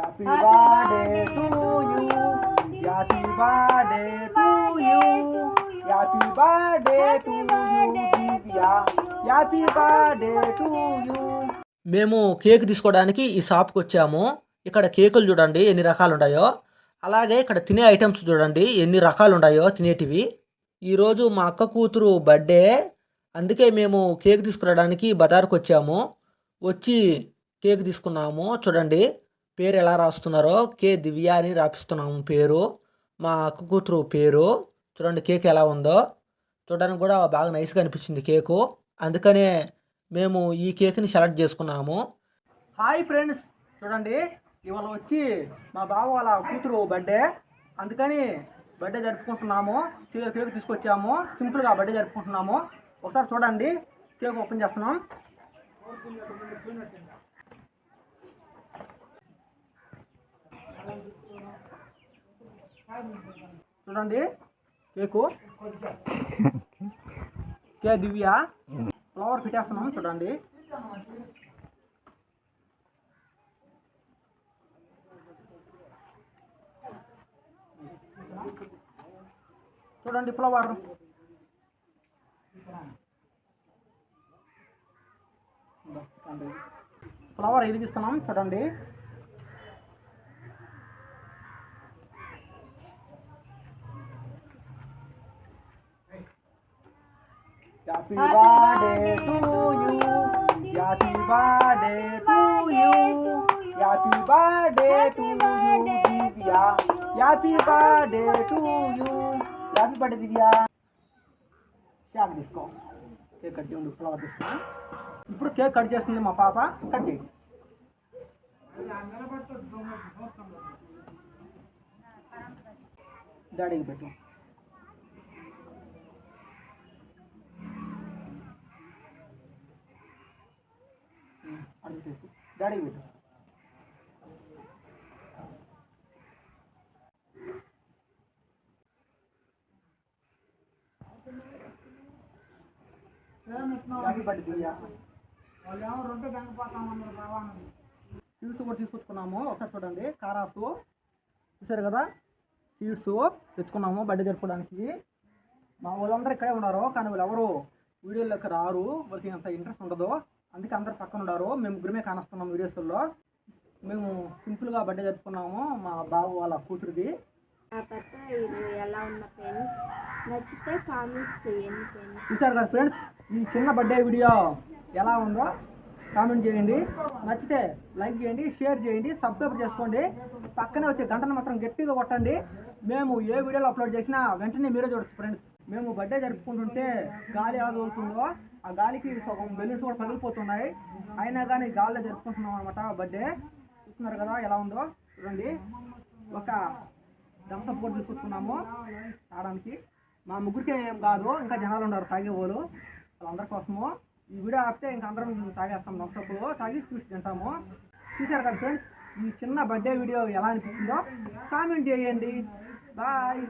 Happy birthday to you, happy birthday to you, happy birthday to you Divya, happy birthday to you. మేము cake తీసుకోవడానికి ఈ షాప్కి వచ్చాము. ఇక్కడ కేకులు చూడండి ఎన్ని రకాలు ఉన్నాయో, అలాగే ఇక్కడ తినే ఐటమ్స్ చూడండి ఎన్ని రకాలు ఉన్నాయో తినేటివి. ఈరోజు మా అక్క కూతురు బర్త్డే, అందుకే మేము కేక్ తీసుకురావడానికి బజార్కి వచ్చాము. వచ్చి కేక్ తీసుకున్నాము. చూడండి పేరు ఎలా రాస్తున్నారో, కే దివ్య అని రాపిస్తున్నాము పేరు, మా అక్క కూతురు పేరు. చూడండి కేక్ ఎలా ఉందో, చూడడానికి కూడా బాగా నైస్గా అనిపించింది కేకు, అందుకనే మేము ఈ కేక్ని సెలెక్ట్ చేసుకున్నాము. హాయ్ ఫ్రెండ్స్, చూడండి ఇవాళ వచ్చి మా బావ వాళ్ళ కూతురు బర్త్డే, అందుకని బర్త్డే జరుపుకుంటున్నాము. కేక్ తీసుకొచ్చాము, సింపుల్గా బర్త్డే జరుపుకుంటున్నాము. ఒకసారి చూడండి కేక్ ఓపెన్ చేస్తున్నాం. చూడండి కేకు, కే దివ్య ఫ్లవర్ పెట్టేస్తున్నాం. చూడండి చూడండి ఫ్లవర్, ఫ్లవర్ ఇరిగిస్తున్నాం. చూడండి happy birthday to you, happy birthday to you, happy birthday to you Divya, happy birthday to you, happy birthday Divya. Cake తీసుకో, కేక్ కట్ చేయండి, ఫ్లవర్ తీసుకున్నా. ఇప్పుడు కేక్ కట్ చేస్తుంది మా పాప, కట్ చేయి. డాడీకి పెట్టు, డాడీకి పెట్టు. సీడ్స్ కూడా తీసుకొచ్చుకున్నాము. ఒకసారి చూడండి కారాసు చూసారు కదా, సీడ్స్ తెచ్చుకున్నాము బర్త్డే జరుపుకోవడానికి. మా వాళ్ళందరూ ఇక్కడే ఉన్నారు, కానీ వాళ్ళు ఎవరు వీడియోలోకి రారు, వాళ్ళకి అంత ఇంట్రెస్ట్ ఉండదు, అందుకే అందరు పక్కన ఉన్నారు. మేము ముగ్గురమే కానొస్తున్నాం వీడియోస్లో. మేము సింపుల్గా బర్త్డే జరుపుకున్నాము మా బాబు వాళ్ళ కూతురిది. చూసారు కదా ఫ్రెండ్స్, ఈ చిన్న బర్త్డే వీడియో ఎలా ఉందో కామెంట్ చేయండి. నచ్చితే లైక్ చేయండి, షేర్ చేయండి, సబ్స్క్రైబ్ చేసుకోండి. పక్కనే వచ్చే గంటను మాత్రం గట్టిగా కొట్టండి. మేము ఏ వీడియోలో అప్లోడ్ చేసినా వెంటనే మీరే చూడొచ్చు ఫ్రెండ్స్. మేము బర్త్డే జరుపుకుంటుంటే గాలి ఎలా తోలుతుందో, ఆ గాలికి సగం బెలూన్స్ కూడా పగిలిపోతున్నాయి, అయినా కానీ గాలిలో జరుపుకుంటున్నాం అనమాట బర్త్డే. చూస్తున్నారు కదా ఎలా ఉందో. చూడండి ఒక థమ్సప్ కూడా తీసుకొచ్చుకున్నాము తాగడానికి. మా ముగ్గురికే ఏం కాదు, ఇంకా జనాలు ఉన్నారు తాగేవాళ్ళు, వాళ్ళందరి కోసము. ఈ వీడియో ఆపితే ఇంకా అందరం తాగేస్తాం, థమ్సప్లో తాగి స్వీట్స్ తింటాము. చూసారు కదా ఫ్రెండ్స్, ఈ చిన్న బర్త్డే వీడియో ఎలా అనిపించిందో కామెంట్ చేయండి. బాయ్.